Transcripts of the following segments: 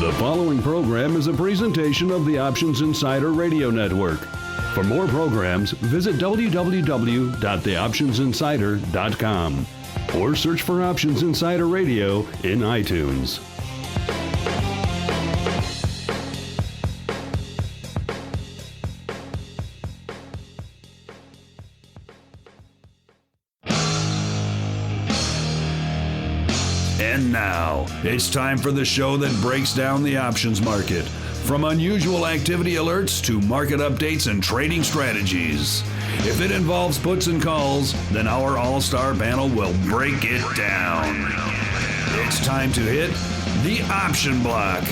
The following program is a presentation of the Options Insider Radio Network. For more programs, visit www.theoptionsinsider.com or search for Options Insider Radio in iTunes. And now, it's time for the show that breaks down the options market. From unusual activity alerts to market updates and trading strategies. If it involves puts and calls, then our all-star panel will break it down. It's time to hit the Option Block.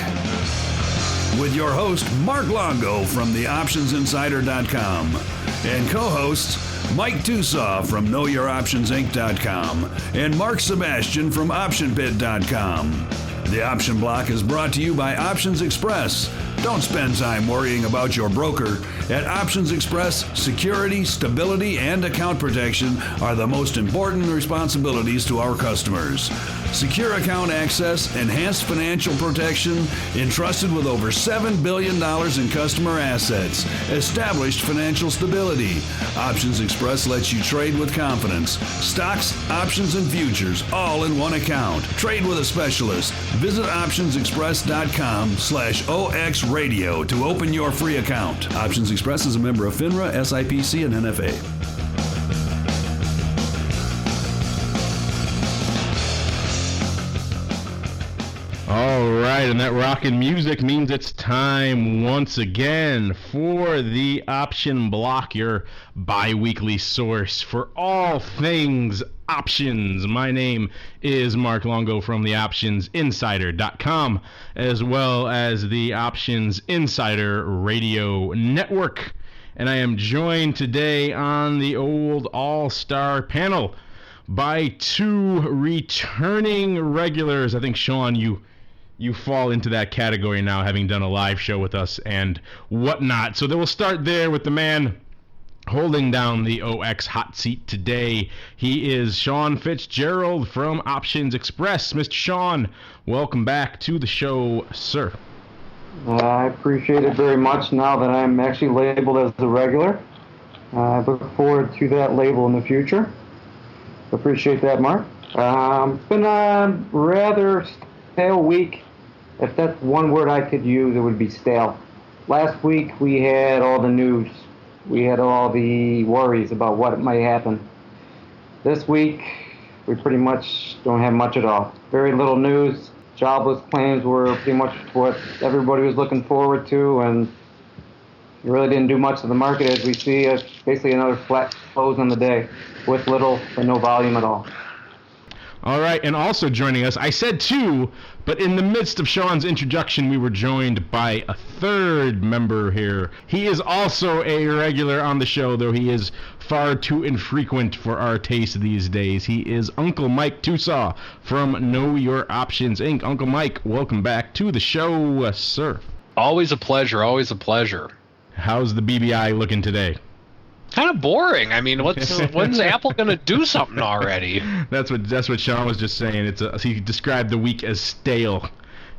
With your host, Mark Longo from theoptionsinsider.com and co-hosts Mike Tusaw from KnowYourOptionsInc.com and Mark Sebastian from OptionPit.com. The Option Block is brought to you by Options Express. Don't spend time worrying about your broker. At Options Express, security, stability, and account protection are the most important responsibilities to our customers. Secure account access, enhanced financial protection, entrusted with over $7 billion in customer assets, established financial stability. Options Express lets you trade with confidence. Stocks, options, and futures, all in one account. Trade with a specialist. Visit optionsexpress.com/OXradio to open your free account. Options Express is a member of FINRA, SIPC, and NFA. All right, and that rockin' music means it's time once again for the Option Block, your bi-weekly source for all things options. My name is Mark Longo from the OptionsInsider.com, as well as the Options Insider Radio Network. And I am joined today on the old all-star panel by two returning regulars. I think, Sean, you fall into that category now, having done a live show with us and whatnot. So then we'll start there with the man holding down the OX hot seat today. He is Sean Fitzgerald from Options Express. Mr. Sean, welcome back to the show, sir. I appreciate it very much now that I'm actually labeled as the regular. I look forward to that label in the future. Appreciate that, Mark. It's been a rather stale week. If that's one word I could use, it would be stale. Last week we had all the news. We had all the worries about what might happen. This week we pretty much don't have much at all. Very little news. Jobless claims were pretty much what everybody was looking forward to, and it really didn't do much to the market as we see basically another flat close on the day with little or no volume at all. All right, and also joining us, I said two, but in the midst of Sean's introduction, we were joined by a third member here. He is also a regular on the show, though he is far too infrequent for our taste these days. He is Uncle Mike Tusaw from Know Your Options Inc. Uncle Mike, welcome back to the show, sir. Always a pleasure, always a pleasure. How's the BBI looking today? Kind of boring. I mean, when's Apple going to do something already? That's what Sean was just saying. He described the week as stale,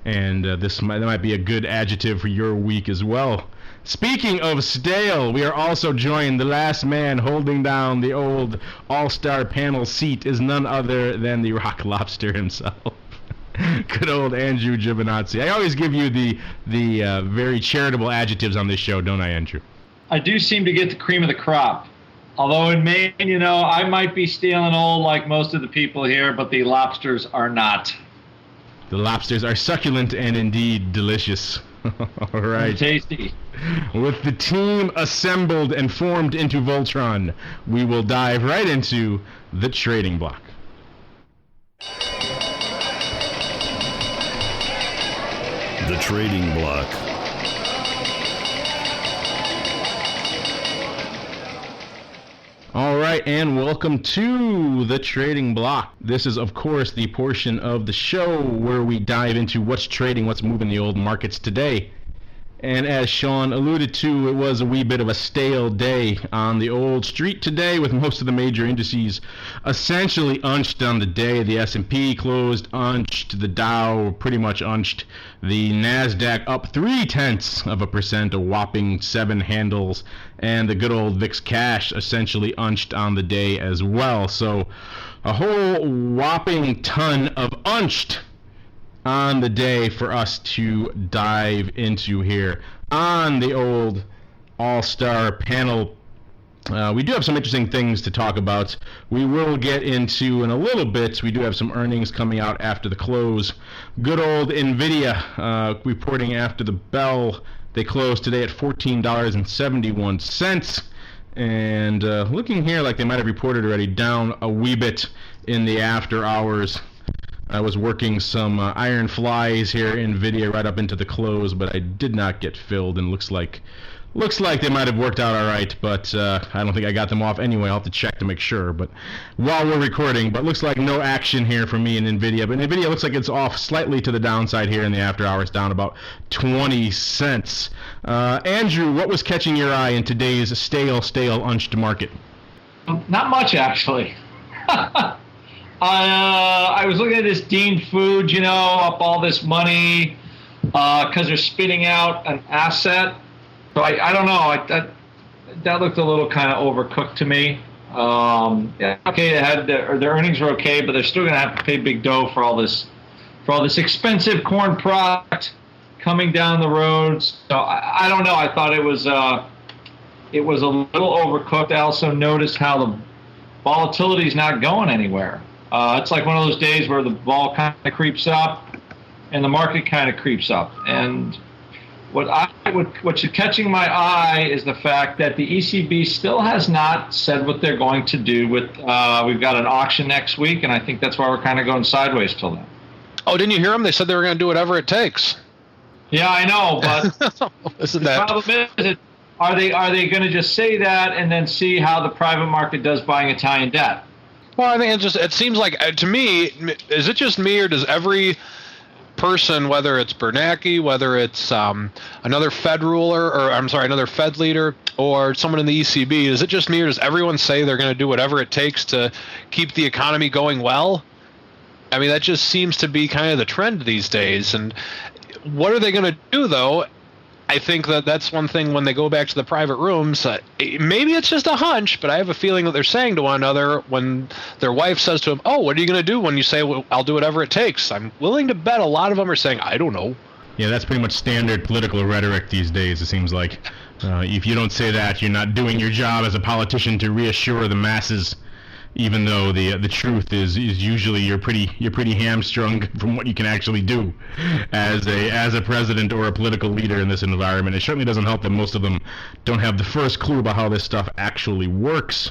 and that might be a good adjective for your week as well. Speaking of stale, we are also joined. The last man holding down the old all-star panel seat is none other than the Rock Lobster himself. Good old Andrew Giovinazzi. I always give you the very charitable adjectives on this show, don't I, Andrew? I do seem to get the cream of the crop. Although in Maine, I might be stealing old like most of the people here, but the lobsters are not. The lobsters are succulent and indeed delicious. All right. And tasty. With the team assembled and formed into Voltron, we will dive right into the trading block. The trading block. All right, and welcome to the Trading Block. This is, of course, the portion of the show where we dive into what's trading, what's moving the old markets today. And as Sean alluded to, it was a wee bit of a stale day on the old street today, with most of the major indices essentially unched on the day. The S&P closed unched, the Dow pretty much unched, the NASDAQ up 0.3%, a whopping 7 handles, and the good old VIX cash essentially unched on the day as well. So a whole whopping ton of unched on the day for us to dive into here on the old all-star panel. We do have some interesting things to talk about. We will get into in a little bit. We do have some earnings coming out after the close. Good old Nvidia reporting after the bell. They closed today at $14.71. And looking here like they might have reported already, down a wee bit in the after hours. I was working some iron flies here in Nvidia right up into the close, but I did not get filled, and looks like they might have worked out all right, but I don't think I got them off anyway. I'll have to check to make sure, but while we're recording, but looks like no action here for me in Nvidia. But Nvidia looks like it's off slightly to the downside here in the after hours, down about 20 cents. Andrew, what was catching your eye in today's stale unched market? Not much, actually. I was looking at this Dean Foods, up all this money because they're spitting out an asset. So I don't know. That looked a little kind of overcooked to me. Yeah, okay, their earnings were okay, but they're still going to have to pay big dough for all this expensive corn product coming down the road. So I don't know. I thought it was a little overcooked. I also noticed how the volatility is not going anywhere. It's like one of those days where the ball kind of creeps up and the market kind of creeps up. And what's catching my eye is the fact that the ECB still has not said what they're going to do with. We've got an auction next week, and I think that's why we're kind of going sideways till then. Oh, didn't you hear them? They said they were going to do whatever it takes. Yeah, I know, but Isn't the that problem is, are they going to just say that and then see how the private market does buying Italian debt? Well, I think it seems like, to me, is it just me, or does every person, whether it's Bernanke, whether it's another Fed ruler, or another Fed leader, or someone in the ECB, is it just me, or does everyone say they're going to do whatever it takes to keep the economy going well? I mean, that just seems to be kind of the trend these days. And what are they going to do, though? I think that's one thing when they go back to the private rooms. Maybe it's just a hunch, but I have a feeling that they're saying to one another when their wife says to them, "Oh, what are you going to do?" when you say, "Well, I'll do whatever it takes." I'm willing to bet a lot of them are saying, "I don't know." Yeah, that's pretty much standard political rhetoric these days, it seems like. If you don't say that, you're not doing your job as a politician to reassure the masses, even though the truth is usually you're pretty hamstrung from what you can actually do as a president or a political leader in this environment. It certainly doesn't help that most of them don't have the first clue about how this stuff actually works.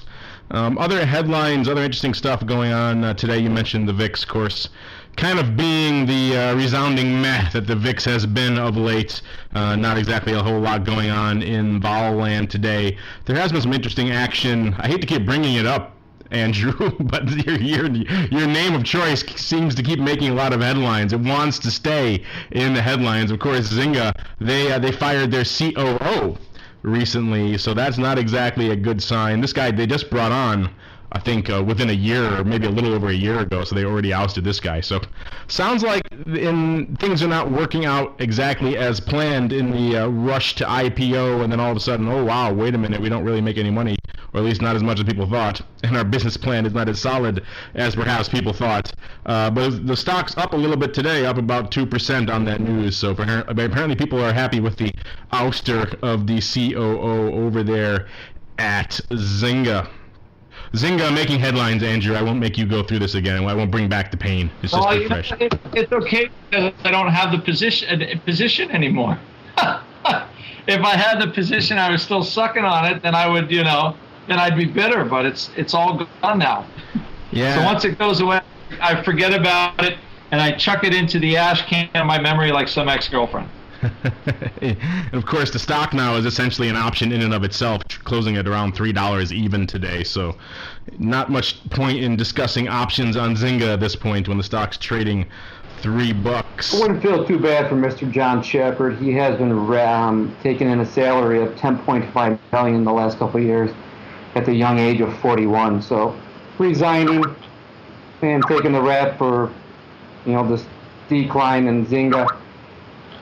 Other headlines, other interesting stuff going on today. You mentioned the VIX, of course, kind of being the resounding meh that the VIX has been of late. Not exactly a whole lot going on in vol land today. There has been some interesting action. I hate to keep bringing it up, Andrew, but your name of choice seems to keep making a lot of headlines. It wants to stay in the headlines. Of course, Zynga, they fired their COO recently, so that's not exactly a good sign. This guy they just brought on, I think, within a year, or maybe a little over a year ago, so they already ousted this guy. So sounds like things are not working out exactly as planned in the rush to IPO, and then all of a sudden, oh wow, wait a minute, we don't really make any money, or at least not as much as people thought, and our business plan is not as solid as perhaps people thought. But the stock's up a little bit today, up about 2% on that news, so apparently people are happy with the ouster of the COO over there at Zynga. Zynga making headlines, Andrew. I won't make you go through this again. I won't bring back the pain. It's just too fresh. It's okay because I don't have the position anymore. If I had the position, I was still sucking on it, then I would, then I'd be bitter. But it's all gone now. Yeah. So once it goes away, I forget about it and I chuck it into the ash can of my memory like some ex-girlfriend. And of course, the stock now is essentially an option in and of itself, closing at around $3 even today. So not much point in discussing options on Zynga at this point when the stock's trading $3. I wouldn't feel too bad for Mr. John Shepard. He has been taking in a salary of $10.5 million in the last couple of years at the young age of 41. So resigning and taking the rap for, this decline in Zynga.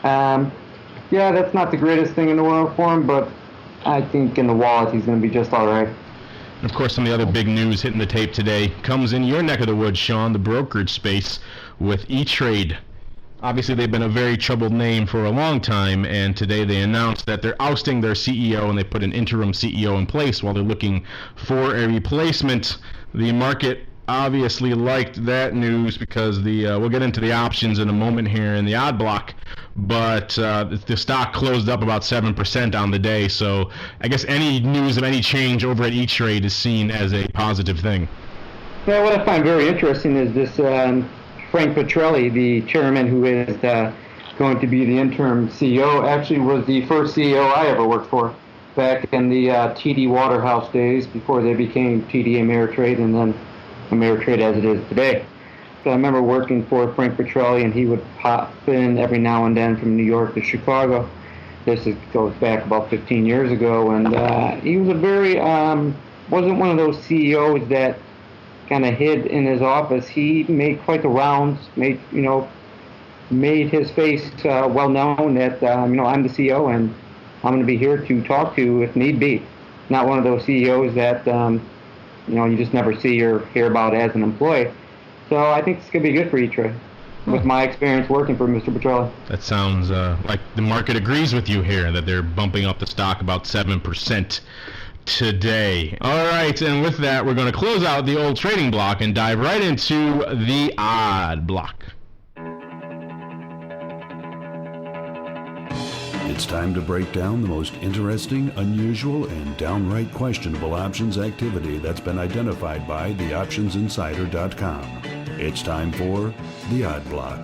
Yeah, that's not the greatest thing in the world for him, but I think in the wallet he's going to be just all right. And of course, some of the other big news hitting the tape today comes in your neck of the woods, Sean, the brokerage space with ETrade. Obviously, they've been a very troubled name for a long time, and today they announced that they're ousting their CEO and they put an interim CEO in place while they're looking for a replacement. The market obviously liked that news because we'll get into the options in a moment here in the odd block, but the stock closed up about 7% on the day, so I guess any news of any change over at ETrade is seen as a positive thing. Yeah, what I find very interesting is this Frank Petrelli, the chairman who is going to be the interim CEO, actually was the first CEO I ever worked for back in the TD Waterhouse days before they became TD Ameritrade and then Ameritrade as it is today. So I remember working for Frank Petrelli, and he would pop in every now and then from New York to Chicago. Goes back about 15 years ago, and he was a very wasn't one of those CEOs that kind of hid in his office. He made quite the rounds, made his face well known that I'm the CEO and I'm going to be here to talk to if need be. Not one of those CEOs that you just never see or hear about as an employee. So I think it's going to be good for ETrade with my experience working for Mr. Petrelli. That sounds like the market agrees with you here, that they're bumping up the stock about 7% today. All right, and with that, we're going to close out the old trading block and dive right into the odd block. It's time to break down the most interesting, unusual, and downright questionable options activity that's been identified by theoptionsinsider.com. It's time for the Odd Block.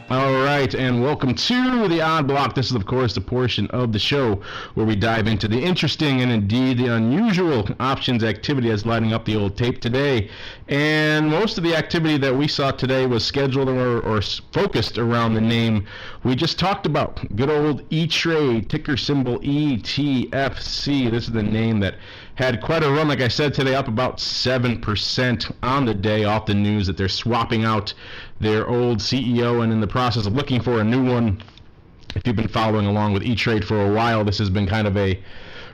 All right, and welcome to the Odd Block. This is, of course, the portion of the show where we dive into the interesting and indeed the unusual options activity that's lighting up the old tape today. And most of the activity that we saw today was scheduled or focused around the name we just talked about. Good old ETrade, ticker symbol ETFC. This is the name that had quite a run, like I said today, up about 7% on the day off the news that they're swapping out their old CEO and in the process of looking for a new one. If you've been following along with ETrade for a while, this has been kind of a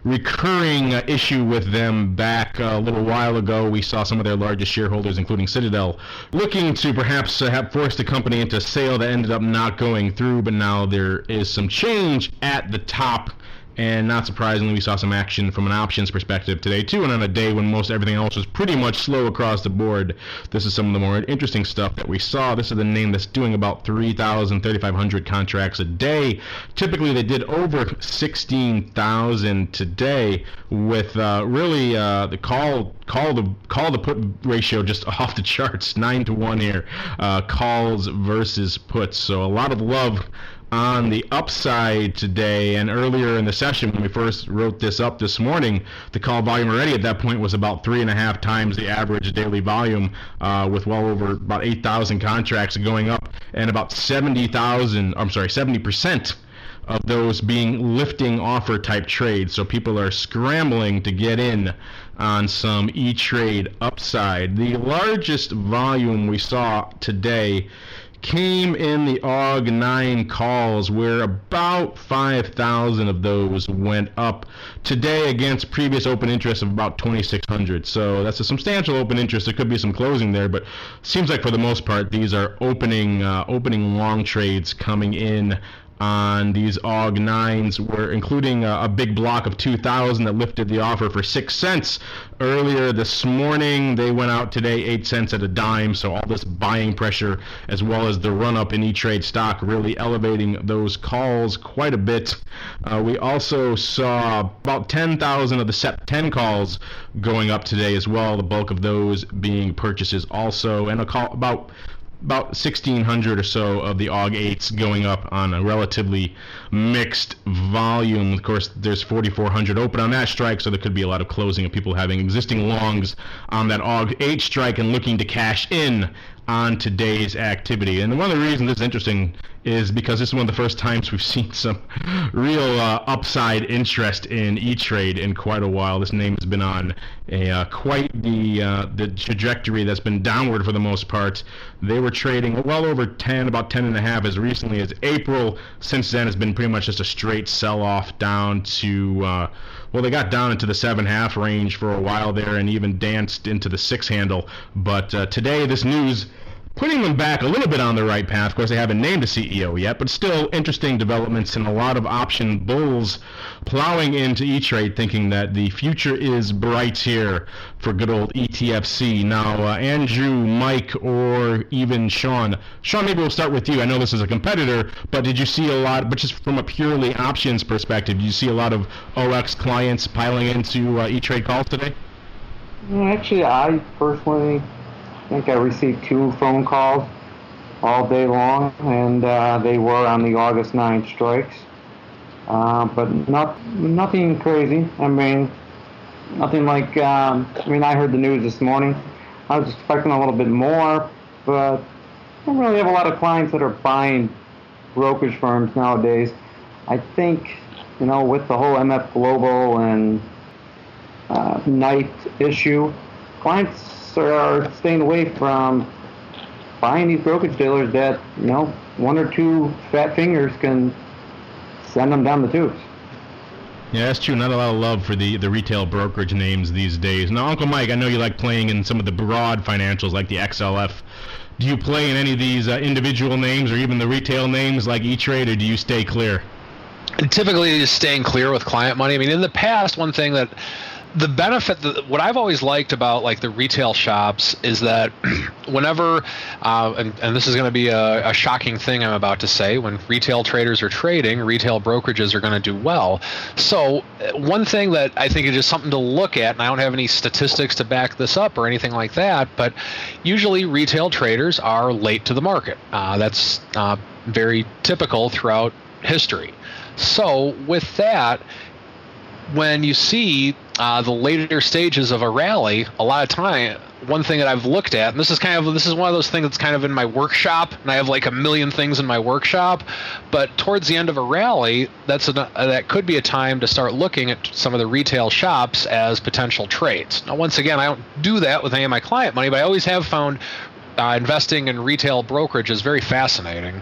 recurring issue with them. Back a little while ago, we saw some of their largest shareholders, including Citadel, looking to perhaps have forced the company into a sale that ended up not going through, but now there is some change at the top. And not surprisingly, we saw some action from an options perspective today, too, and on a day when most everything else was pretty much slow across the board. This is some of the more interesting stuff that we saw. This is the name that's doing about 3,500 contracts a day. Typically, they did over 16,000 today, with really the call to put ratio just off the charts, 9-to-1 here, calls versus puts. So a lot of love on the upside today. And earlier in the session, when we first wrote this up this morning, the call volume already at that point was about 3.5 times the average daily volume, with well over about 8,000 contracts going up, and about 70% of those being lifting offer type trades. So people are scrambling to get in on some ETrade upside. The largest volume we saw today came in the AUG9 calls, where about 5,000 of those went up today against previous open interest of about 2,600. So that's a substantial open interest. There could be some closing there, but seems like for the most part these are opening long trades coming in on these AUG9s. We're including a big block of 2,000 that lifted the offer for 6 cents earlier this morning. They went out today 8 cents at a dime. So all this buying pressure, as well as the run up in ETrade stock, really elevating those calls quite a bit. We also saw about 10,000 of the Sept 10 calls going up today as well, the bulk of those being purchases also, and about about 1,600 or so of the AUG8s going up on a relatively mixed volume. Of course, there's 4,400 open on that strike, so there could be a lot of closing of people having existing longs on that AUG8 strike and looking to cash in on today's activity. And one of the reasons this is interesting is because this is one of the first times we've seen some real upside interest in ETrade in quite a while. This name has been on quite the trajectory that's been downward for the most part. They were trading well over 10, about 10.5 as recently as April. Since then, it's been pretty much just a straight sell-off down to, well, they got down into the 7.5 range for a while there and even danced into the 6 handle. But today, this news putting them back a little bit on the right path. Of course, they haven't named a CEO yet, but still interesting developments and a lot of option bulls plowing into ETrade, thinking that the future is bright here for good old ETFC. Now, Andrew, Mike, or even Sean. Sean, maybe we'll start with you. I know this is a competitor, but did you see a lot, but just from a purely options perspective, did you see a lot of OX clients piling into ETrade calls today? Actually, I personally think I received 2 phone calls all day long, and they were on the August 9th strikes. But nothing crazy. I mean, nothing like, I heard the news this morning. I was expecting a little bit more, but I don't really have a lot of clients that are buying brokerage firms nowadays. I think, with the whole MF Global and Knight issue, clients are staying away from buying these brokerage dealers that, 1 or 2 fat fingers can send them down the tubes. Yeah, that's true. Not a lot of love for the retail brokerage names these days. Now, Uncle Mike, I know you like playing in some of the broad financials like the XLF. Do you play in any of these individual names or even the retail names like ETrade, or do you stay clear? Typically, just staying clear with client money. I mean, in the past, one thing that the benefit, what I've always liked about like the retail shops is that whenever, and this is going to be a shocking thing I'm about to say, when retail traders are trading, retail brokerages are going to do well. So one thing that I think is just something to look at, and I don't have any statistics to back this up or anything like that, but usually retail traders are late to the market. That's very typical throughout history. So with that, when you see the later stages of a rally, a lot of time, one thing that I've looked at, and this is one of those things that's kind of in my workshop, and I have like a million things in my workshop, but towards the end of a rally, that could be a time to start looking at some of the retail shops as potential trades. Now, once again, I don't do that with any of my client money, but I always have found investing in retail brokerage is very fascinating.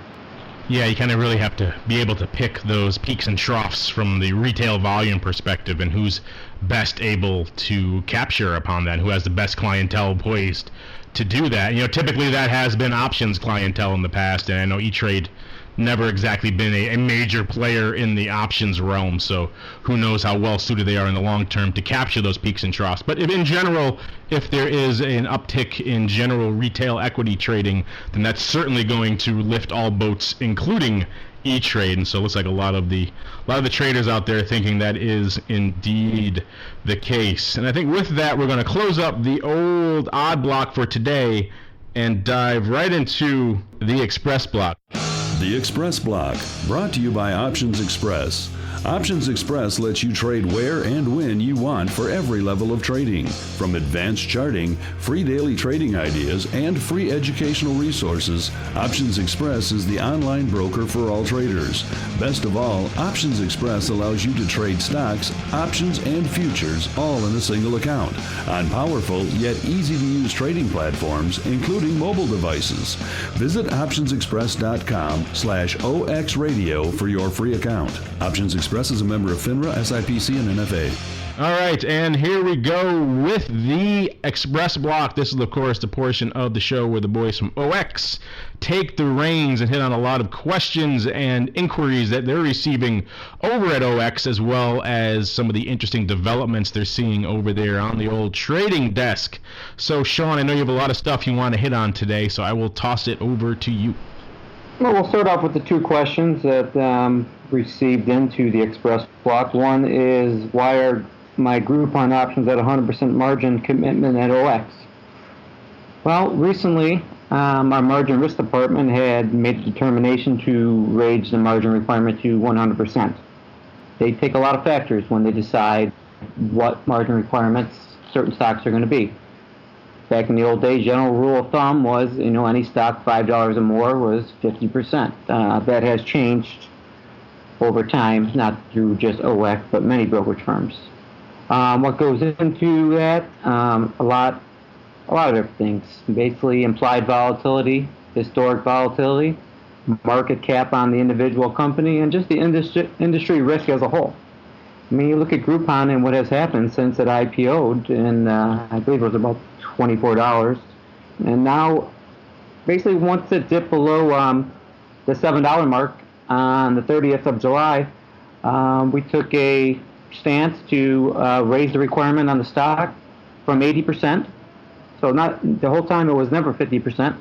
Yeah, you kind of really have to be able to pick those peaks and troughs from the retail volume perspective and who's best able to capture upon that, who has the best clientele poised to do that. Typically that has been options clientele in the past, and I know ETrade never exactly been a major player in the options realm, so who knows how well suited they are in the long term to capture those peaks and troughs. But in general, if there is an uptick in general retail equity trading, then that's certainly going to lift all boats, including ETrade. And so it looks like a lot of the traders out there thinking that is indeed the case. And I think with that, we're going to close up the old odd block for today and dive right into the Express Block. The Express Block, brought to you by Options Express. Options Express lets you trade where and when you want for every level of trading. From advanced charting, free daily trading ideas, and free educational resources, Options Express is the online broker for all traders. Best of all, Options Express allows you to trade stocks, options, and futures all in a single account on powerful yet easy-to-use trading platforms, including mobile devices. Visit optionsexpress.com/OXradio for your free account. Options Express is a member of FINRA, SIPC, and NFA. All right, and here we go with the Express Block. This is, of course, the portion of the show where the boys from OX take the reins and hit on a lot of questions and inquiries that they're receiving over at OX, as well as some of the interesting developments they're seeing over there on the old trading desk. So, Sean, I know you have a lot of stuff you want to hit on today, so I will toss it over to you. Well, we'll start off with the 2 questions that received into the Express Block. One is, why are my Groupon options at 100% margin commitment at OX? Well, recently our margin risk department had made a determination to raise the margin requirement to 100%. They take a lot of factors when they decide what margin requirements certain stocks are going to be. Back in the old days, general rule of thumb was, any stock $5 or more was 50%. That has changed over time, not through just OEC, but many brokerage firms. What goes into that? A lot of different things. Basically, implied volatility, historic volatility, market cap on the individual company, and just the industry risk as a whole. I mean, you look at Groupon and what has happened since it IPO'd, and I believe it was about $24, and now, basically, once it dipped below the $7 mark on the 30th of July, we took a stance to raise the requirement on the stock from 80%. So not the whole time, it was never 50%.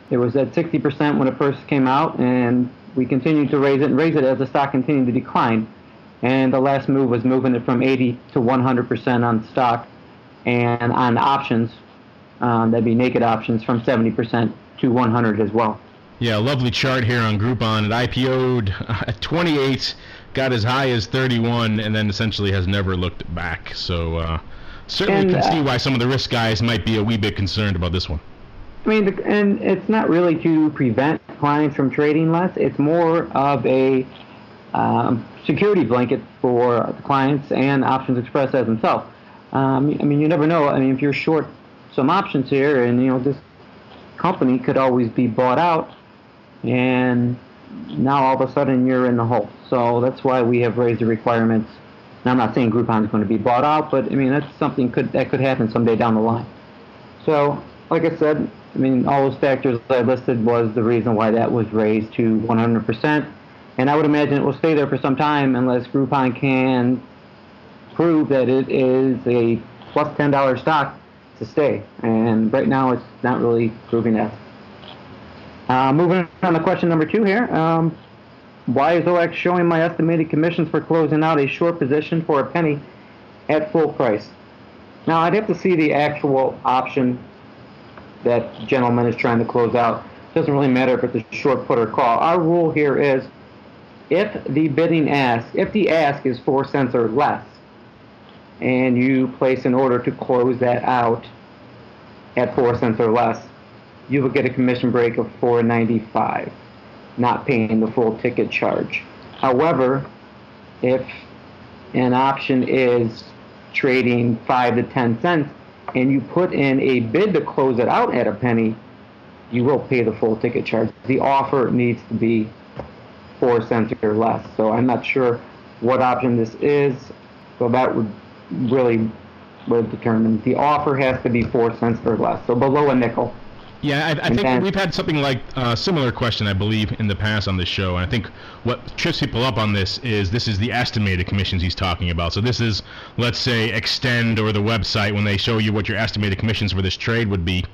It was at 60% when it first came out, and we continued to raise it as the stock continued to decline. And the last move was moving it from 80 to 100% on stock, and on options, that'd be naked options, from 70% to 100 as well. Yeah, lovely chart here on Groupon. It IPO'd at 28, got as high as 31, and then essentially has never looked back. So certainly can see why some of the risk guys might be a wee bit concerned about this one. I mean, and it's not really to prevent clients from trading less. It's more of a security blanket for the clients and Options Express as themselves. I mean, you never know. I mean, if you're short some options here, and this company could always be bought out, and now all of a sudden you're in the hole. So that's why we have raised the requirements. Now, I'm not saying Groupon is going to be bought out, but I mean, that's something that could happen someday down the line. So, like I said, I mean, all those factors I listed was the reason why that was raised to 100%. And I would imagine it will stay there for some time unless Groupon can prove that it is a plus $10 stock to stay. And right now, it's not really proving that. Moving on to question number 2 here. Why is OX showing my estimated commissions for closing out a short position for a penny at full price? Now, I'd have to see the actual option that gentleman is trying to close out. It doesn't really matter if it's a short put or call. Our rule here is if the ask is 4 cents or less, and you place an order to close that out at 4 cents or less, you will get a commission break of $4.95, not paying the full ticket charge. However, if an option is trading 5 to 10 cents and you put in a bid to close it out at a penny, you will pay the full ticket charge. The offer needs to be 4 cents or less. So I'm not sure what option this is. So that would determine. The offer has to be 4 cents or less. So below a nickel. Yeah, I think we've had something like a similar question, I believe, in the past on this show. And I think what trips people up on this is the estimated commissions he's talking about. So this is, let's say, Extend or the website when they show you what your estimated commissions for this trade would be.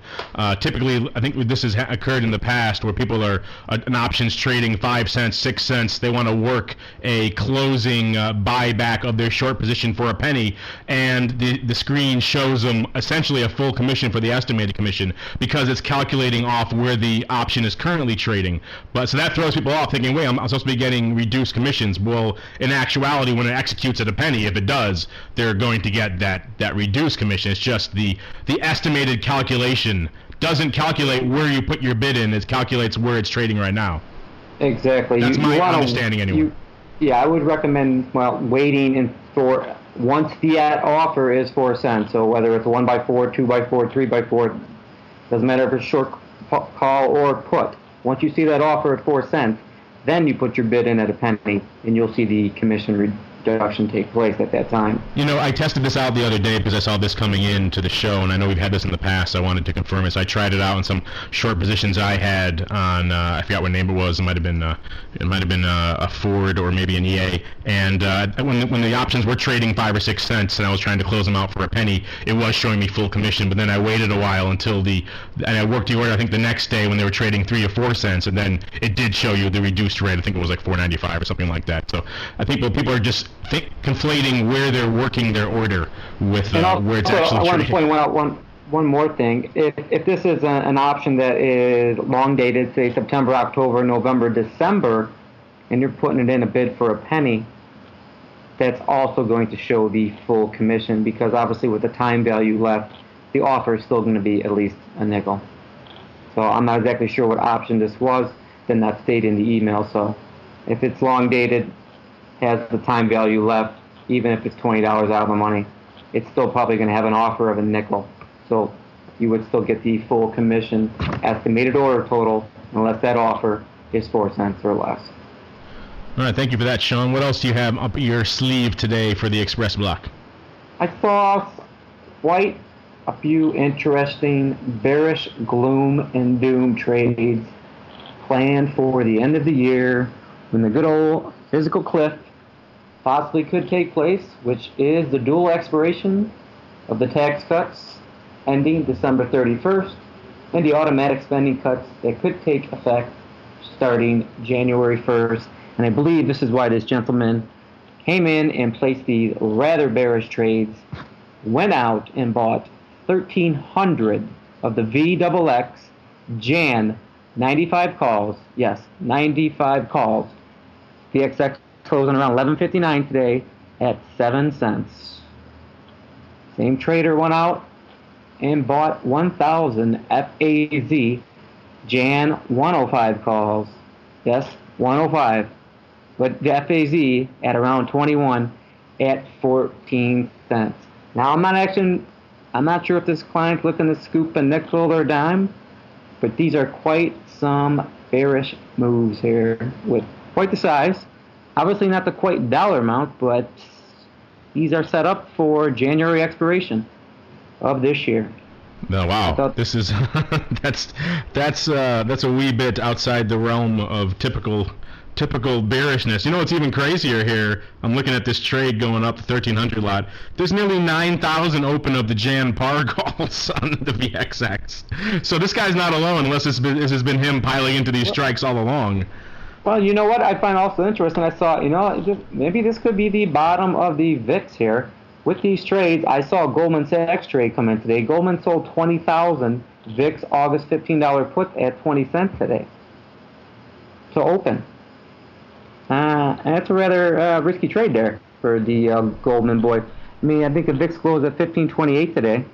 Typically, I think this has occurred in the past where people are an options trading 5 cents, 6 cents. They want to work a closing buyback of their short position for a penny, and the screen shows them essentially a full commission for the estimated commission because it's calculating off where the option is currently trading. But so that throws people off thinking, wait, I'm supposed to be getting reduced commissions. Well, in actuality, when it executes at a penny, if it does, they're going to get that reduced commission. It's just the estimated calculation doesn't calculate where you put your bid in. It calculates where it's trading right now. Exactly. That's my understanding anyway. I would recommend, waiting for once the offer is 4 cents. So whether it's a 1x4, 2x4, 3x4, doesn't matter if it's short call or put. Once you see that offer at 4 cents, then you put your bid in at a penny, and you'll see the commission reduction take place at that time. I tested this out the other day because I saw this coming in to the show, and I know we've had this in the past. So I wanted to confirm it. So I tried it out in some short positions I had on I forgot what name it was. It might have been a Ford or maybe an EA. And when the options were trading 5 or 6 cents, and I was trying to close them out for a penny, it was showing me full commission. But then I waited a while until and I worked the order. I think the next day when they were trading 3 or 4 cents, and then it did show you the reduced rate. I think it was like $4.95 or something like that. So I think people are just conflating where they're working their order with where it's actually trading. one more thing. If this is an option that is long dated, say September, October, November, December, and you're putting it in a bid for a penny, that's also going to show the full commission, because obviously with the time value left, the offer is still going to be at least a nickel. So I'm not exactly sure what option this was, then that's stated in the email. So if it's long dated, has the time value left, even if it's $20 out of the money, it's still probably going to have an offer of a nickel. So you would still get the full commission estimated order total unless that offer is 4 cents or less. All right, thank you for that, Sean. What else do you have up your sleeve today for the Xpress Block? I saw quite a few interesting bearish gloom and doom trades planned for the end of the year when the good old physical cliff possibly could take place, which is the dual expiration of the tax cuts ending December 31st and the automatic spending cuts that could take effect starting January 1st. And I believe this is why this gentleman came in and placed these rather bearish trades, went out and bought 1,300 of the VXX Jan 95 calls. Yes, 95 calls. VXX closing around 11.59 today at 7 cents. Same trader went out and bought 1,000 FAZ Jan 105 calls. Yes, 105. But the FAZ at around 21 at 14 cents. Now I'm not sure if this client's looking to scoop a nickel or dime, but these are quite some bearish moves here with quite the size. Obviously not the quite dollar amount, but these are set up for January expiration of this year. Oh, wow. This is that's a wee bit outside the realm of typical bearishness. You know what's even crazier here? I'm looking at this trade going up the 1,300 lot. There's nearly 9,000 open of the Jan par calls on the VXX. So this guy's not alone, unless this has been him piling into these strikes all along. Well, you know what I find also interesting? I saw, maybe this could be the bottom of the VIX here. With these trades, I saw a Goldman Sachs trade come in today. Goldman sold 20,000 VIX August $15 puts at 20 cents today to open. And that's a rather risky trade there for the Goldman boy. I mean, I think the VIX closed at 15.28 today.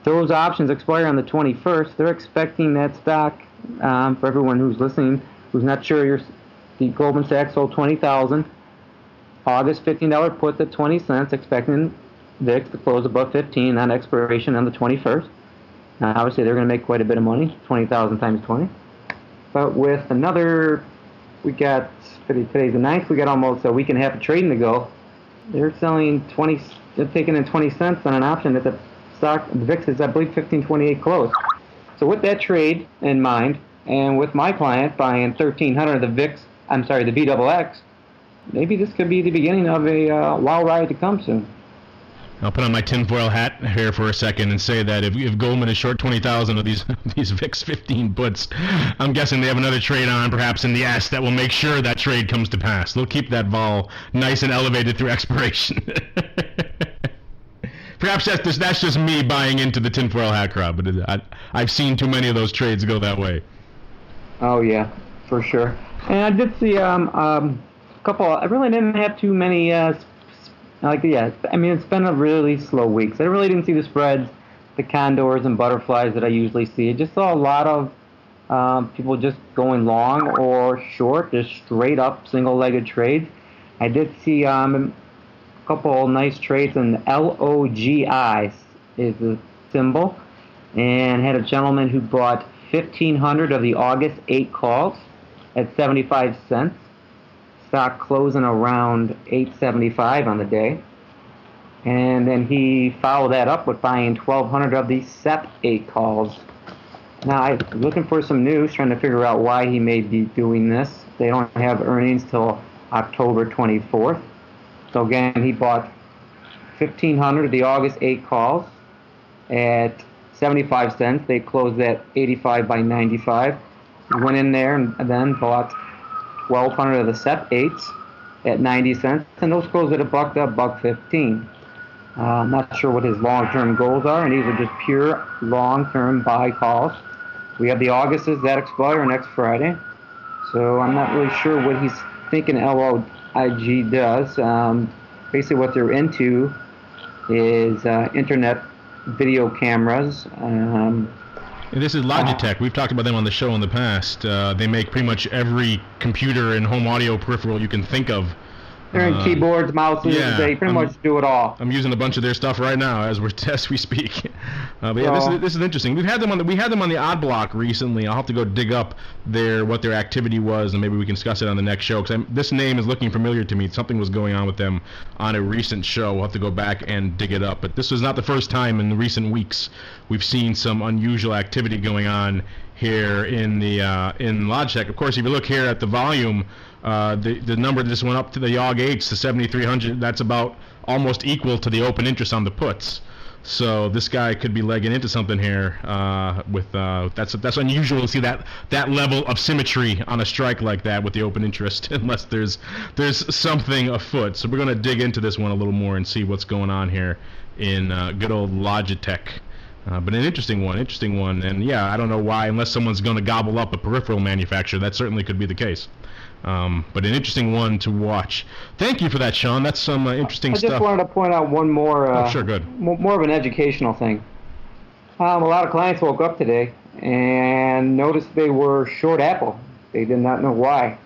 Those options expire on the 21st. They're expecting that stock, for everyone who's listening, who's not sure, the Goldman Sachs sold 20,000. August $15 puts at 20 cents, expecting VIX to close above 15 on expiration on the 21st. Now, obviously, they're going to make quite a bit of money, 20,000 times 20. But with another, we got, today's the 9th, we got almost a week and a half of trading to go. They're selling they're taking in 20 cents on an option that the VIX is, I believe, 15.28 close. So with that trade in mind, and with my client buying 1,300 of the VXX, maybe this could be the beginning of a wild ride to come soon. I'll put on my tinfoil hat here for a second and say that if Goldman is short 20,000 of these VIX 15 puts, I'm guessing they have another trade on, perhaps in the S, that will make sure that trade comes to pass. They'll keep that vol nice and elevated through expiration. Perhaps that's just me buying into the tinfoil hat crowd, but I've seen too many of those trades go that way. Oh yeah, for sure. And I did see couple. I really didn't have too many. I mean, it's been a really slow week. So I really didn't see the spreads, the condors and butterflies that I usually see. I just saw a lot of people just going long or short, just straight up single-legged trades. I did see a couple nice trades, and LOGI is the symbol, and had a gentleman who bought 1,500 of the August 8 calls at 75 cents. Stock closing around 8.75 on the day. And then he followed that up with buying 1,200 of the Sept 8 calls. Now, I'm looking for some news, trying to figure out why he may be doing this. They don't have earnings till October 24th. So again, he bought 1,500 of the August 8 calls at 75 cents. They closed at 85 by 95. He went in there and then bought 1,200 of the Sept 8s at 90 cents, and those closed at $1.15. I'm not sure what his long-term goals are, and these are just pure long-term buy calls. We have the Augusts that expire next Friday, so I'm not really sure what he's thinking LOIG does. Basically what they're into is internet video cameras. This is Logitech. We've talked about them on the show in the past. They make pretty much every computer and home audio peripheral you can think of. They're in keyboards, mouses. Yeah, They pretty much do it all. I'm using a bunch of their stuff right now as we speak. But yeah, this is interesting. We had them on the Odd Block recently. I'll have to go dig up what their activity was, and maybe we can discuss it on the next show. Because this name is looking familiar to me. Something was going on with them on a recent show. We'll have to go back and dig it up. But this was not the first time in the recent weeks we've seen some unusual activity going on here in Logitech. Of course, if you look here at the volume, the number that just went up to the YOG8s, the 7,300, that's about almost equal to the open interest on the puts. So this guy could be legging into something here. That's unusual to see that level of symmetry on a strike like that with the open interest, unless there's something afoot. So we're going to dig into this one a little more and see what's going on here in good old Logitech. But an interesting one, and yeah, I don't know why, unless someone's going to gobble up a peripheral manufacturer, that certainly could be the case. But an interesting one to watch. Thank you for that, Sean. That's some interesting stuff. I just wanted to point out one more, sure, good. More of an educational thing. A lot of clients woke up today and noticed they were short Apple. They did not know why.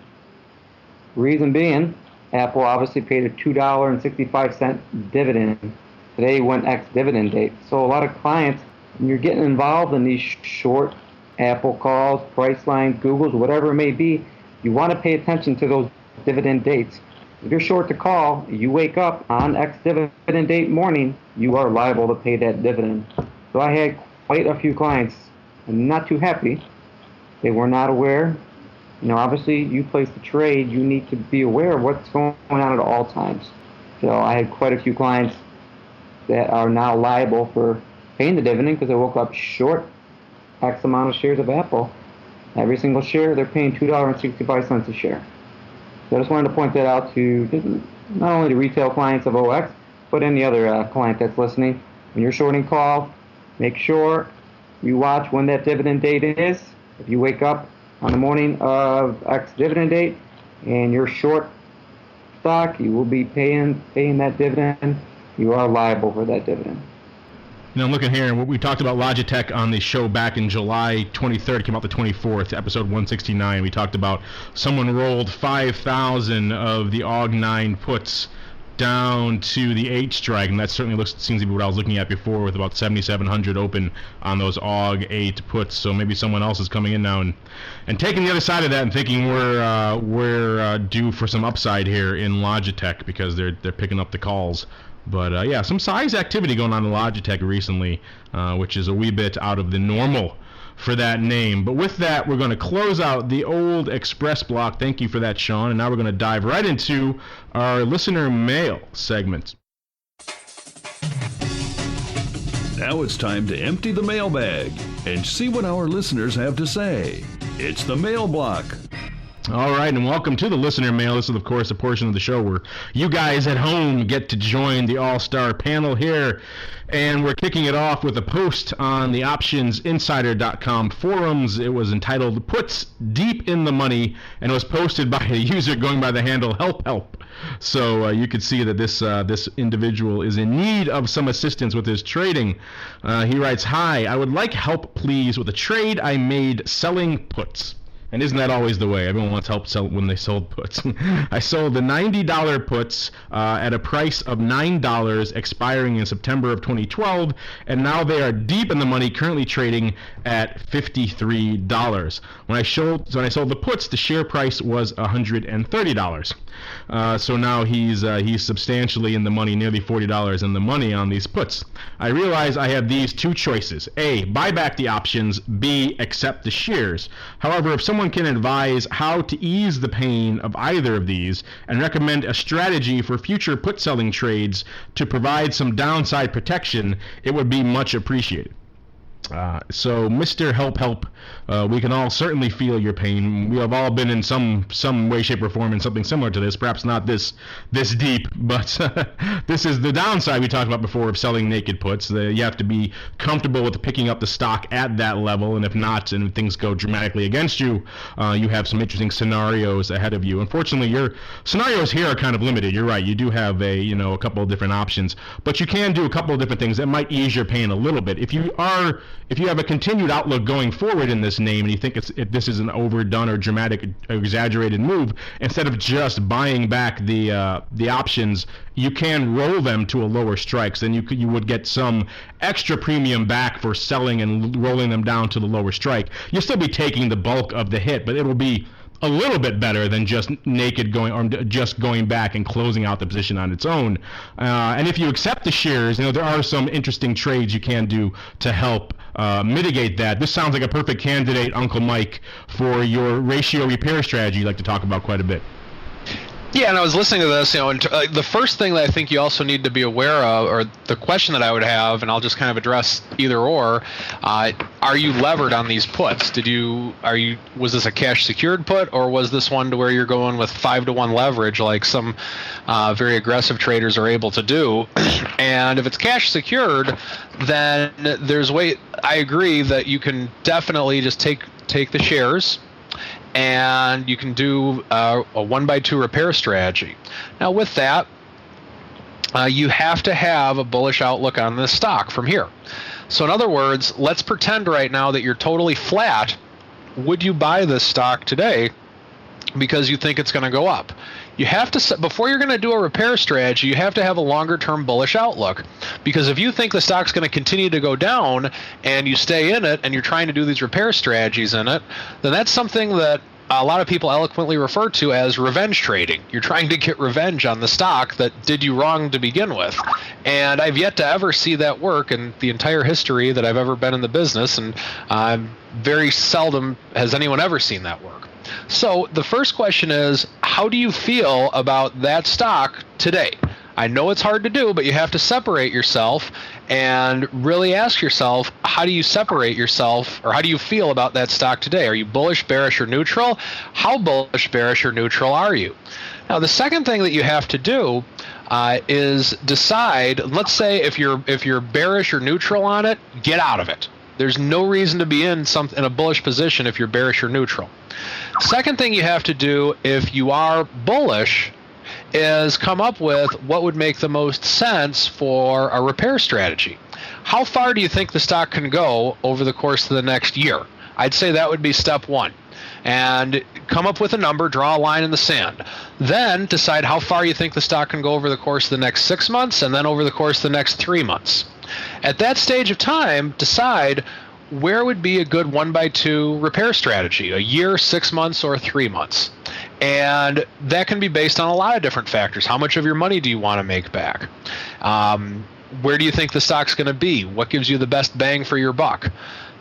Reason being, Apple obviously paid a $2.65 dividend. Today went ex-dividend date. So a lot of clients, when you're getting involved in these short Apple calls, Priceline, Googles, whatever it may be, you want to pay attention to those dividend dates. If you're short to call, you wake up on ex-dividend date morning, you are liable to pay that dividend. So I had quite a few clients not too happy. They were not aware. Obviously, you place the trade, you need to be aware of what's going on at all times. So I had quite a few clients that are now liable for paying the dividend because they woke up short X amount of shares of Apple. Every single share, they're paying $2.65 a share. So I just wanted to point that out to not only the retail clients of OX, but any other client that's listening. When you're shorting call, make sure you watch when that dividend date is. If you wake up on the morning of X dividend date and you're short stock, you will be paying that dividend. You are liable for that dividend. I'm looking here, and we talked about Logitech on the show back in July 23rd. It came out the 24th, episode 169. We talked about someone rolled 5,000 of the AUG9 puts down to the 8 strike, and that certainly seems to be what I was looking at before, with about 7,700 open on those AUG8 puts. So maybe someone else is coming in now and taking the other side of that and thinking we're due for some upside here in Logitech because they're picking up the calls. But yeah, some size activity going on in Logitech recently, which is a wee bit out of the normal for that name. But with that, we're going to close out the old Xpress Block. Thank you for that, Sean. And now we're going to dive right into our listener mail segment. Now it's time to empty the mailbag and see what our listeners have to say. It's the Mail Block. All right, and welcome to the listener mail. This is, of course, a portion of the show where you guys at home get to join the all-star panel here. And we're kicking it off with a post on the optionsinsider.com forums. It was entitled Puts Deep in the Money, and it was posted by a user going by the handle helphelp. So you could see that this individual is in need of some assistance with his trading. He writes, "Hi, I would like help, please, with a trade I made selling puts." And isn't that always the way? Everyone wants help sell when they sold puts. I sold the $90 puts at a price of $9 expiring in September of 2012, and now they are deep in the money, currently trading at $53. When I sold the puts, the share price was $130. So now he's substantially in the money, nearly $40 in the money on these puts. I realize I have these two choices. A, buy back the options. B, accept the shares. However, if someone can advise how to ease the pain of either of these and recommend a strategy for future put selling trades to provide some downside protection, it would be much appreciated. So, Mr. Help, we can all certainly feel your pain. We have all been in some way, shape, or form in something similar to this. Perhaps not this deep, but this is the downside we talked about before of selling naked puts. You have to be comfortable with picking up the stock at that level, and if not, and things go dramatically against you, you have some interesting scenarios ahead of you. Unfortunately, your scenarios here are kind of limited. You're right. You do have a couple of different options, but you can do a couple of different things that might ease your pain a little bit. If you have a continued outlook going forward in this name and you think this is an overdone or dramatic, exaggerated move, instead of just buying back the options, you can roll them to a lower strike. So then you would get some extra premium back for selling and rolling them down to the lower strike. You'll still be taking the bulk of the hit, but it'll be a little bit better than just going back and closing out the position on its own. And if you accept the shares, there are some interesting trades you can do to help mitigate that. This sounds like a perfect candidate, Uncle Mike, for your ratio repair strategy you like to talk about quite a bit. Yeah, and I was listening to this, and the first thing that I think you also need to be aware of, or the question that I would have, and I'll just kind of address either or, are you levered on these puts? Was this a cash secured put, or was this one to where you're going with 5-to-1 leverage like some very aggressive traders are able to do? And if it's cash secured, then I agree that you can definitely just take the shares, and you can do a 1x2 repair strategy. Now with that, you have to have a bullish outlook on this stock from here. So in other words, let's pretend right now that you're totally flat. Would you buy this stock today because you think it's going to go up? You have to, before you're going to do a repair strategy, you have to have a longer term bullish outlook, because if you think the stock's going to continue to go down and you stay in it and you're trying to do these repair strategies in it, then that's something that a lot of people eloquently refer to as revenge trading. You're trying to get revenge on the stock that did you wrong to begin with. And I've yet to ever see that work in the entire history that I've ever been in the business, and very seldom has anyone ever seen that work. So the first question is, how do you feel about that stock today? I know it's hard to do, but you have to separate yourself and really ask yourself, how do you separate yourself, or how do you feel about that stock today? Are you bullish, bearish, or neutral? How bullish, bearish, or neutral are you? Now, the second thing that you have to do is decide, let's say if you're bearish or neutral on it, get out of it. There's no reason to be in a bullish position if you're bearish or neutral. Second thing you have to do if you are bullish is come up with what would make the most sense for a repair strategy. How far do you think the stock can go over the course of the next year? I'd say that would be step one. And come up with a number, draw a line in the sand. Then decide how far you think the stock can go over the course of the next 6 months, and then over the course of the next 3 months. At that stage of time, decide where would be a good 1x2 repair strategy, a year, 6 months, or 3 months. And that can be based on a lot of different factors. How much of your money do you want to make back? Where do you think the stock's going to be? What gives you the best bang for your buck?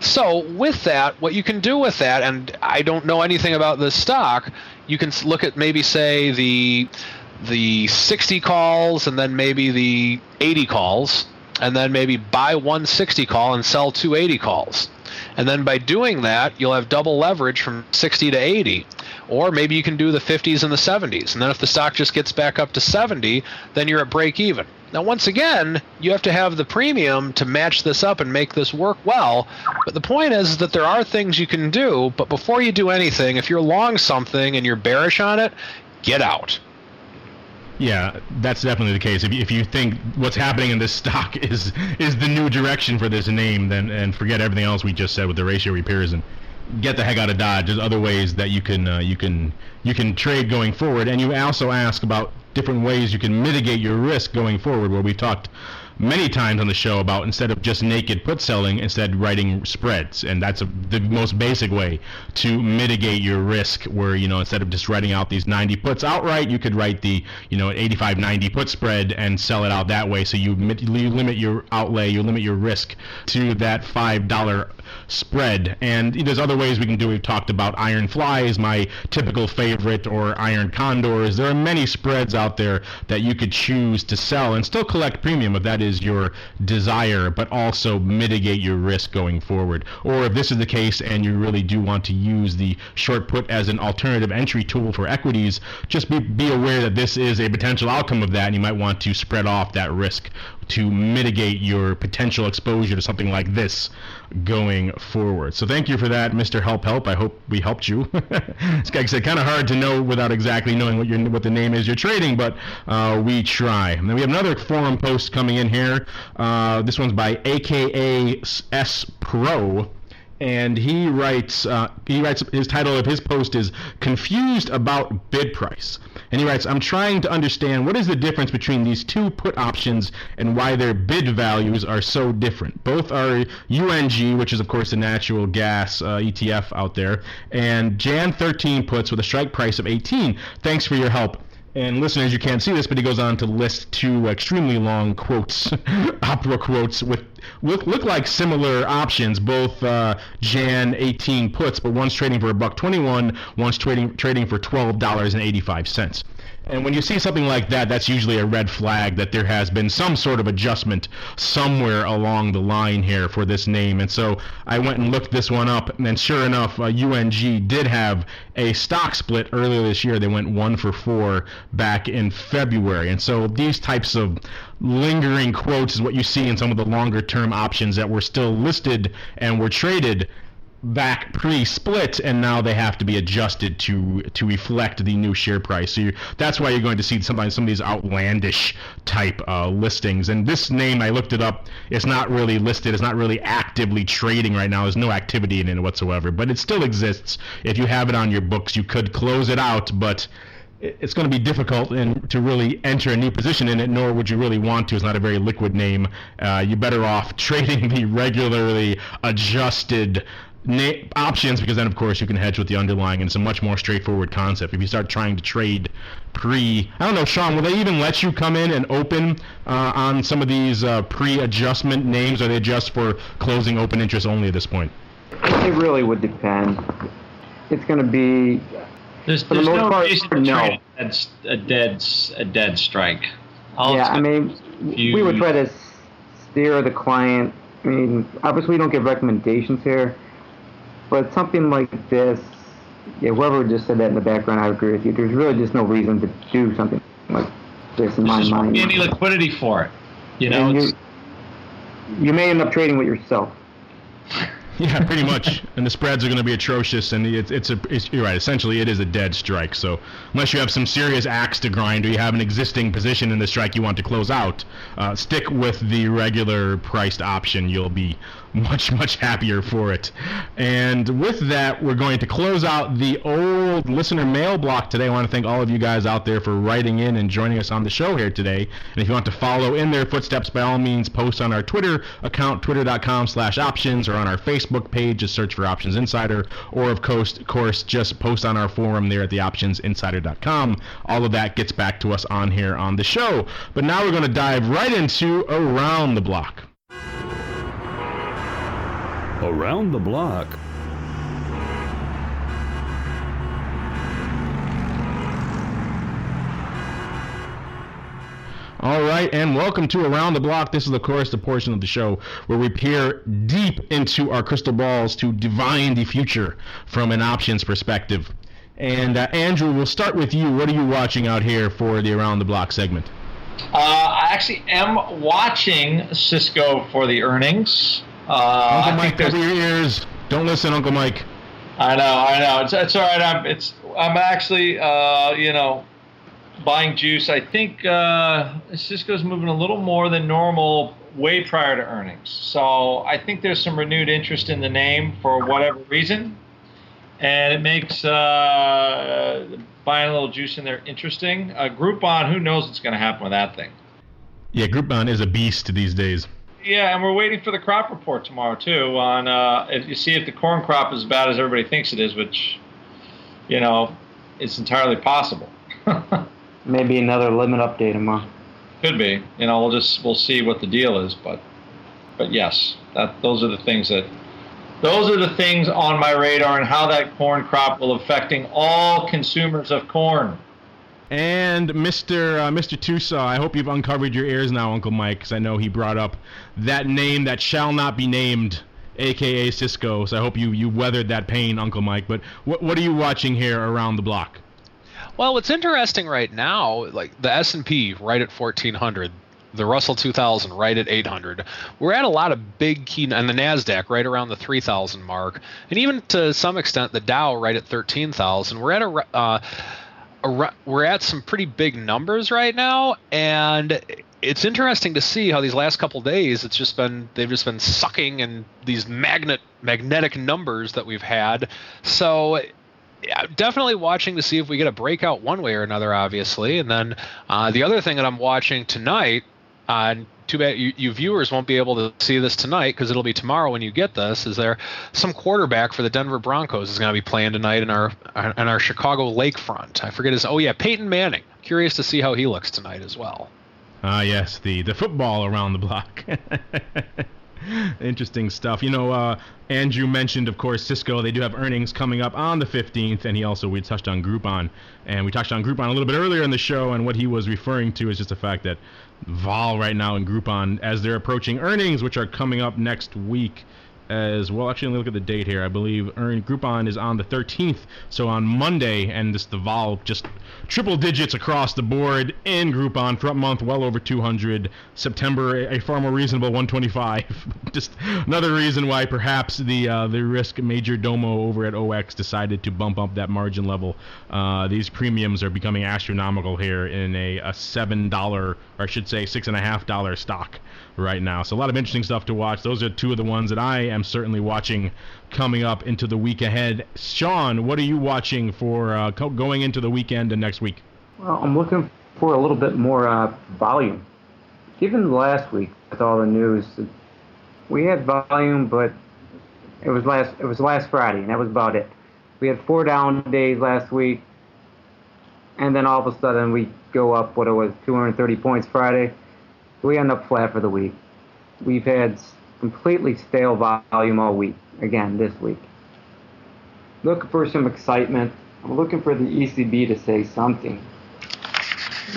So with that, what you can do with that, and I don't know anything about this stock, you can look at maybe, say, the 60 calls and then maybe the 80 calls, and then maybe buy 160 call and sell 280 calls. And then by doing that, you'll have double leverage from 60 to 80. Or maybe you can do the 50s and the 70s. And then if the stock just gets back up to 70, then you're at break even. Now, once again, you have to have the premium to match this up and make this work well. But the point is that there are things you can do. But before you do anything, if you're long something and you're bearish on it, get out. Yeah, that's definitely the case. If you think what's happening in this stock is the new direction for this name, then and forget everything else we just said with the ratio repairs and get the heck out of Dodge. There's other ways that you can trade going forward, and you also ask about different ways you can mitigate your risk going forward, where we talked many times on the show about instead of just naked put selling, instead writing spreads, and that's the most basic way to mitigate your risk, where instead of just writing out these 90 puts outright, you could write the 85-90 put spread and sell it out that way. So you limit your outlay, you limit your risk to that $5 spread. And there's other ways we can do. We've talked about iron flies, my typical favorite, or iron condors. There are many spreads out out there that you could choose to sell and still collect premium if that is your desire, but also mitigate your risk going forward. Or if this is the case and you really do want to use the short put as an alternative entry tool for equities, just be aware that this is a potential outcome of that, and you might want to spread off that risk to mitigate your potential exposure to something like this going forward. So thank you for that, Mr. Help. I hope we helped you. It's like I said, kind of hard to know without exactly knowing what the name is you're trading, but we try. And then we have another forum post coming in here. This one's by AKA S Pro. And he writes his title of his post is Confused About Bid Price. And he writes, I'm trying to understand what is the difference between these two put options and why their bid values are so different. Both are UNG, which is of course the natural gas ETF out there, and Jan 13 puts with a strike price of 18. Thanks for your help. And listeners, you can't see this, but he goes on to list two extremely long quotes, opera quotes, with look like similar options, both Jan 18 puts, but one's trading for $1.21, one's trading for $12.85. And when you see something like that, that's usually a red flag that there has been some sort of adjustment somewhere along the line here for this name. And so I went and looked this one up, and sure enough, UNG did have a stock split earlier this year. They went 1 for 4 back in February. And so these types of lingering quotes is what you see in some of the longer term options that were still listed and were traded back pre-split, and now they have to be adjusted to reflect the new share price. So that's why you're going to see sometimes some of these outlandish type listings. And this name, I looked it up, it's not really listed, it's not really actively trading right now, there's no activity in it whatsoever, but it still exists. If you have it on your books, you could close it out, but it's going to be difficult to really enter a new position in it, nor would you really want to. It's not a very liquid name. You're better off trading the regularly adjusted options, because then of course you can hedge with the underlying, and it's a much more straightforward concept. If you start trying to trade I don't know, Sean, will they even let you come in and open on some of these pre-adjustment names, or they just for closing open interest only at this point? It really would depend. It's going to be there's for the most no part, reason to no. trade a dead strike. I mean, we would try to steer the client. I mean, obviously we don't give recommendations here, but something like this, whoever just said that in the background, I would agree with you. There's really just no reason to do something like this in my mind. There's any liquidity for it. You may end up trading with yourself. Yeah, pretty much. And the spreads are going to be atrocious, and you're right. Essentially, it is a dead strike. So unless you have some serious axe to grind, or you have an existing position in the strike you want to close out, stick with the regular priced option. You'll be much happier for it. And with that, we're going to close out the old listener mail block today. I want to thank all of you guys out there for writing in and joining us on the show here today. And if you want to follow in their footsteps, by all means, post on our Twitter account, twitter.com/options, or on our Facebook page, just search for Options Insider, or of course, just post on our forum there at theoptionsinsider.com. All of that gets back to us on here on the show. But now we're going to dive right into Around the Block. Around the Block. All right, and welcome to Around the Block. This is, of course, the portion of the show where we peer deep into our crystal balls to divine the future from an options perspective. And Andrew, we'll start with you. What are you watching out here for the Around the Block segment? I actually am watching Cisco for the earnings. Uncle Mike, cover your ears. Don't listen, Uncle Mike. I know. It's all right. I'm actually, buying juice. I think Cisco's moving a little more than normal way prior to earnings. So I think there's some renewed interest in the name for whatever reason. And it makes buying a little juice in there interesting. Groupon, who knows what's going to happen with that thing? Yeah, Groupon is a beast these days. Yeah, and we're waiting for the crop report tomorrow, too, on if you see if the corn crop is as bad as everybody thinks it is, which, it's entirely possible. Maybe another limit update tomorrow. Could be. We'll see what the deal is, but yes, those are the things on my radar, and how that corn crop will affecting all consumers of corn. And Mr. Tusa, I hope you've uncovered your ears now, Uncle Mike, because I know he brought up that name that shall not be named, a.k.a. Cisco. So I hope you weathered that pain, Uncle Mike. But what are you watching here around the block? Well, what's interesting right now, like the S&P right at 1,400, the Russell 2000 right at 800. We're at a lot of big key, and the NASDAQ right around the 3,000 mark, and even to some extent the Dow right at 13,000. We're at some pretty big numbers right now, and it's interesting to see how these last couple days they've just been sucking in these magnetic numbers that we've had. So definitely watching to see if we get a breakout one way or another, obviously. And then the other thing that I'm watching tonight, too bad you viewers won't be able to see this tonight because it'll be tomorrow when you get this, is there some quarterback for the Denver Broncos is going to be playing tonight in our Chicago Lakefront. I forget Peyton Manning. Curious to see how he looks tonight as well. Yes, the football around the block. Interesting stuff. Andrew mentioned, of course, Cisco. They do have earnings coming up on the 15th, and we touched on Groupon. And we touched on Groupon a little bit earlier in the show, and what he was referring to is just the fact that vol right now in Groupon, as they're approaching earnings, which are coming up next week as well. Actually, let me look at the date here. I believe Groupon is on the 13th, so on Monday, and the vol just triple digits across the board in Groupon. Front month well over 200. September a far more reasonable 125. Just another reason why perhaps the risk major domo over at OX decided to bump up that margin level. These premiums are becoming astronomical here in a $7, or I should say $6.50 stock right now. So a lot of interesting stuff to watch. Those are two of the ones that I am certainly watching coming up into the week ahead. Sean, what are you watching for going into the weekend and next week? Well, I'm looking for a little bit more volume. Given last week with all the news, we had volume, but it was last Friday, and that was about it. We had 4 down days last week, and then all of a sudden we go up 230 points Friday. We end up flat for the week. We've had completely stale volume all week, again, this week. Looking for some excitement. I'm looking for the ECB to say something.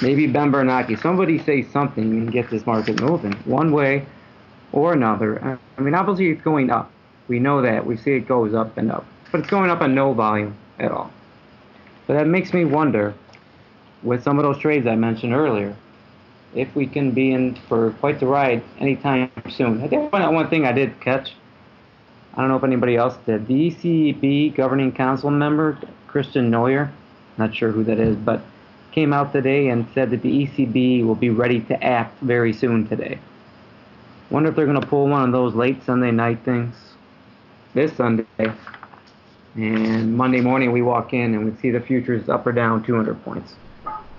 Maybe Ben Bernanke. Somebody say something and get this market moving, one way or another. I mean, obviously it's going up. We know that. We see it goes up and up. But it's going up on no volume at all. But that makes me wonder, with some of those trades I mentioned earlier, if we can be in for quite the ride anytime soon. I think one thing I did catch, I don't know if anybody else did, the ECB Governing Council member, Christian Neuer, not sure who that is, but came out today and said that the ECB will be ready to act very soon today. Wonder if they're going to pull one of those late Sunday night things this Sunday. And Monday morning we walk in and we see the futures up or down 200 points.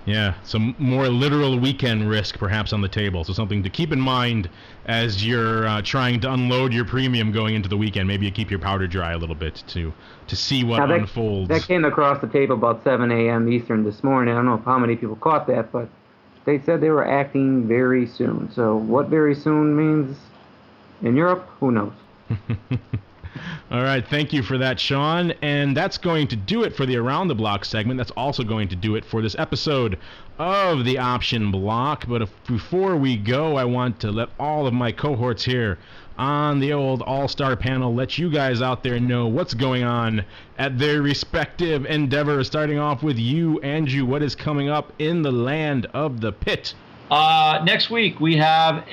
Yeah, some more literal weekend risk perhaps on the table. So something to keep in mind as you're trying to unload your premium going into the weekend. Maybe you keep your powder dry a little bit to see what unfolds. That came across the table about 7 a.m. Eastern this morning. I don't know how many people caught that, but they said they were acting very soon. So what very soon means in Europe, who knows? All right, thank you for that, Sean. And that's going to do it for the Around the Block segment. That's also going to do it for this episode of the Option Block. But before we go, I want to let all of my cohorts here on the old All-Star panel let you guys out there know what's going on at their respective endeavors. Starting off with you, Andrew, what is coming up in the land of the pit? Next week we have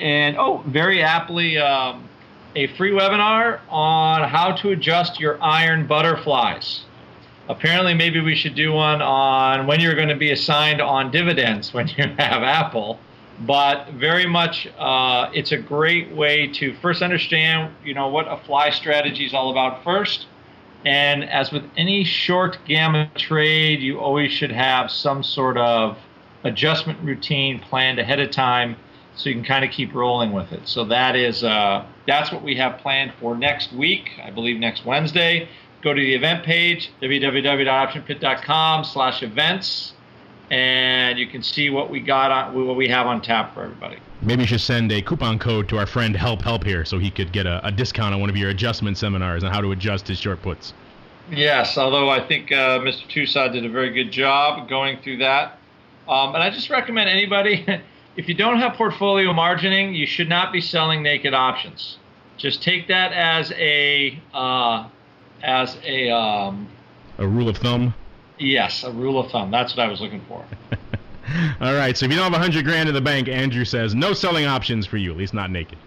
very aptly, a free webinar on how to adjust your iron butterflies. Apparently, maybe we should do one on when you're going to be assigned on dividends when you have Apple. But very much, it's a great way to first understand, what a fly strategy is all about first. And as with any short gamma trade, you always should have some sort of adjustment routine planned ahead of time, so you can kind of keep rolling with it. So that's what we have planned for next week, I believe next Wednesday. Go to the event page, www.optionpit.com/events, and you can see what we have on tap for everybody. Maybe you should send a coupon code to our friend helphelp here so he could get a discount on one of your adjustment seminars on how to adjust his short puts. Yes, although I think Mr. Toussaint did a very good job going through that. And I just recommend anybody, if you don't have portfolio margining, you should not be selling naked options. Just take that as a rule of thumb. Yes, a rule of thumb. That's what I was looking for. All right, so if you don't have $100,000 in the bank, Andrew says no selling options for you, at least not naked.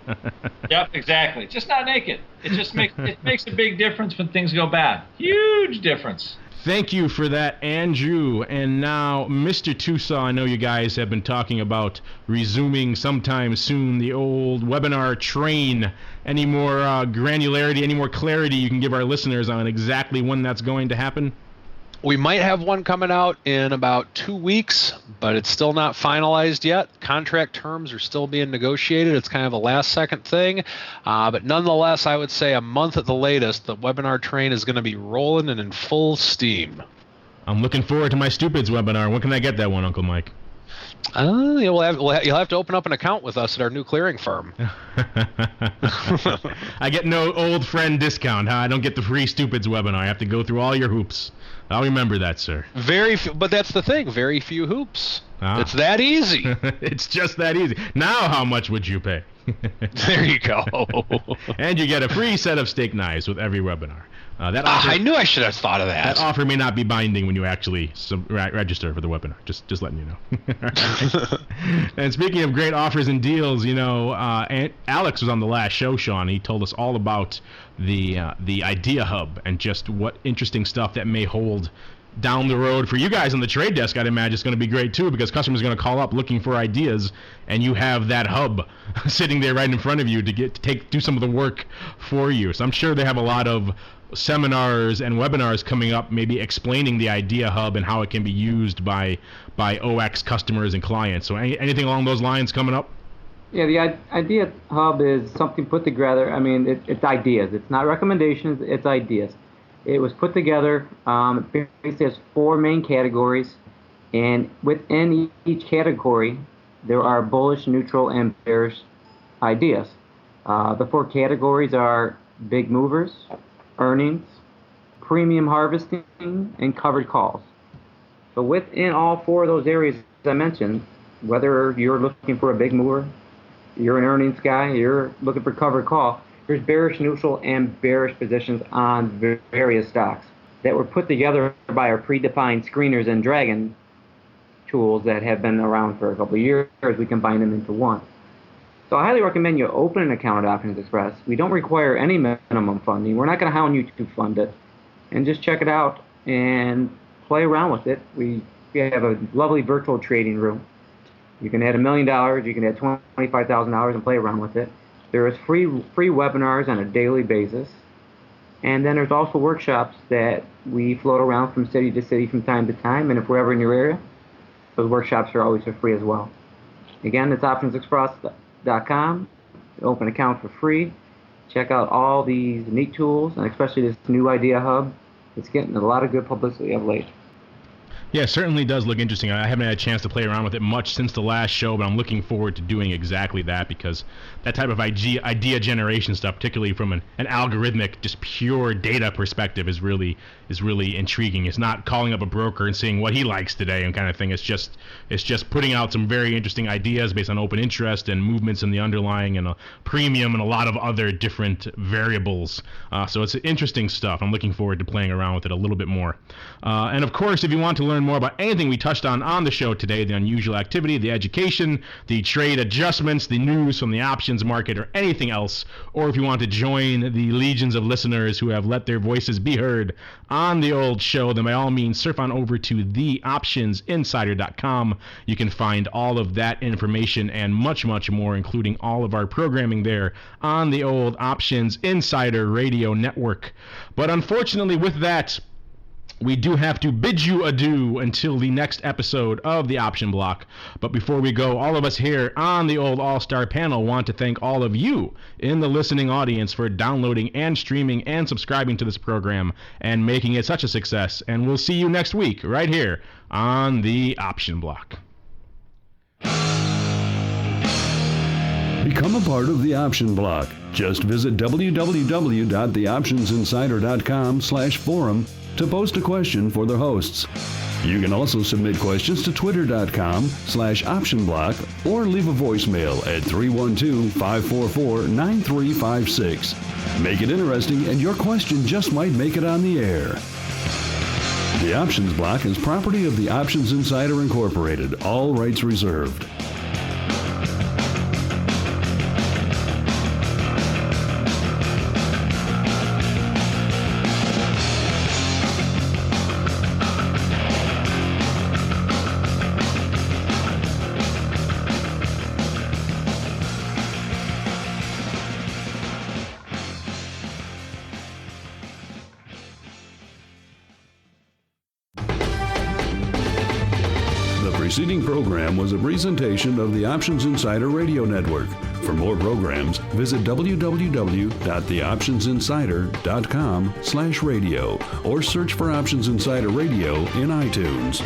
Yep, exactly. Just not naked. It just makes a big difference when things go bad. Huge difference. Thank you for that, Andrew. And now, Mr. Tusa, I know you guys have been talking about resuming sometime soon the old webinar train. Any more granularity, any more clarity you can give our listeners on exactly when that's going to happen? We might have one coming out in about 2 weeks, but it's still not finalized yet. Contract terms are still being negotiated. It's kind of a last-second thing. But nonetheless, I would say a month at the latest, the webinar train is going to be rolling and in full steam. I'm looking forward to my Stupids webinar. When can I get that one, Uncle Mike? You'll have to open up an account with us at our new clearing firm. I get no old friend discount, huh? I don't get the free Stupids webinar. I have to go through all your hoops. I'll remember that, sir. Very few, but that's the thing. Very few hoops. It's that easy. It's just that easy. Now how much would you pay? There you go. And you get a free set of steak knives with every webinar. I knew I should have thought of that. That offer may not be binding when you actually register for the webinar. Just letting you know. And speaking of great offers and deals, Alex was on the last show, Sean. He told us all about the Idea Hub and just what interesting stuff that may hold down the road for you guys on the trade desk. I'd imagine it's going to be great too, because customers are going to call up looking for ideas, and you have that hub sitting there right in front of you to do some of the work for you. So I'm sure they have a lot of seminars and webinars coming up, maybe explaining the Idea Hub and how it can be used by OX customers and clients. So anything along those lines coming up? Yeah, the Idea Hub is something put together. I mean, it's ideas. It's not recommendations. It's ideas. It was put together. It basically has 4 main categories, and within each category, there are bullish, neutral, and bearish ideas. The 4 categories are big movers, earnings, premium harvesting, and covered calls. So within all 4 of those areas I mentioned, whether you're looking for a big mover, you're an earnings guy, you're looking for covered call, there's bearish, neutral, and bearish positions on various stocks that were put together by our predefined screeners and Dragon tools that have been around for a couple of years. We combine them into one. So I highly recommend you open an account at Options Express. We don't require any minimum funding. We're not going to hound you to fund it. And just check it out and play around with it. We have a lovely virtual trading room. You can add $1 million, you can add $25,000 and play around with it. There is free webinars on a daily basis. And then there's also workshops that we float around from city to city from time to time. And if we're ever in your area, those workshops are always for free as well. Again, it's optionsexpress.com. Open an account for free. Check out all these neat tools, and especially this new Idea Hub. It's getting a lot of good publicity of late. Yeah, it certainly does look interesting. I haven't had a chance to play around with it much since the last show, but I'm looking forward to doing exactly that, because that type of idea generation stuff, particularly from an algorithmic, just pure data perspective, is really intriguing. It's not calling up a broker and seeing what he likes today and kind of thing. It's just putting out some very interesting ideas based on open interest and movements in the underlying and a premium and a lot of other different variables. So it's interesting stuff. I'm looking forward to playing around with it a little bit more. And of course, if you want to learn more about anything we touched on the show today, the unusual activity, the education, the trade adjustments, the news from the options market, or anything else, or if you want to join the legions of listeners who have let their voices be heard on the old show, then by all means surf on over to theoptionsinsider.com. You can find all of that information and much, much more, including all of our programming there on the old Options Insider Radio Network. But unfortunately, with that, we do have to bid you adieu until the next episode of the Option Block. But before we go, all of us here on the old All-Star panel want to thank all of you in the listening audience for downloading and streaming and subscribing to this program and making it such a success. And we'll see you next week right here on the Option Block. Become a part of the Option Block. Just visit www.theoptionsinsider.com/forum to post a question for the hosts. You can also submit questions to twitter.com/optionblock or leave a voicemail at 312-544-9356. Make it interesting and your question just might make it on the air. The Options Block is property of the Options Insider Incorporated. All rights reserved. The preceding program was a presentation of the Options Insider Radio Network. For more programs, visit www.theoptionsinsider.com/radio or search for Options Insider Radio in iTunes.